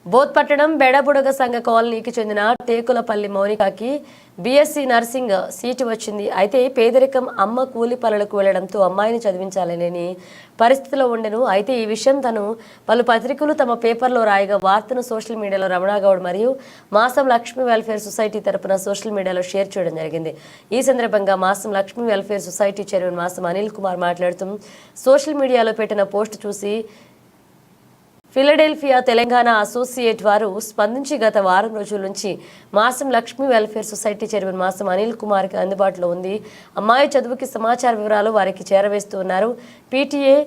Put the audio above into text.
బోత్పట్టణం బెడబుడగ సంఘ కాలనీకి చెందిన టేకులపల్లి మౌనికకి బీఎస్సీ నర్సింగ్ సీటు వచ్చింది. అయితే పేదరికం, అమ్మ కూలి పనులకు వెళ్లడంతో అమ్మాయిని చదివించాలని పరిస్థితిలో ఉండెను. అయితే ఈ విషయం తను పలు పత్రికలు తమ పేపర్లో రాయగా వార్తను సోషల్ మీడియాలో రమణాగౌడ్ మరియు మాసం లక్ష్మీ వెల్ఫేర్ సొసైటీ తరపున సోషల్ మీడియాలో షేర్ చేయడం జరిగింది. ఈ సందర్భంగా మాసం లక్ష్మీ వెల్ఫేర్ సొసైటీ చైర్మన్ మాసం అనిల్ కుమార్ మాట్లాడుతూ సోషల్ మీడియాలో పెట్టిన పోస్ట్ చూసి ఫిలడెల్ఫియా తెలంగాణ అసోసియేట్ వారు స్పందించి గత వారం రోజుల నుంచి మాసం లక్ష్మీ వెల్ఫేర్ సొసైటీ చైర్మన్ మాసం అనిల్ కుమార్కి అందుబాటులో ఉంది. అమ్మాయి చదువుకి సమాచార వివరాలు వారికి చేరవేస్తూ ఉన్నారు. పీటీఏ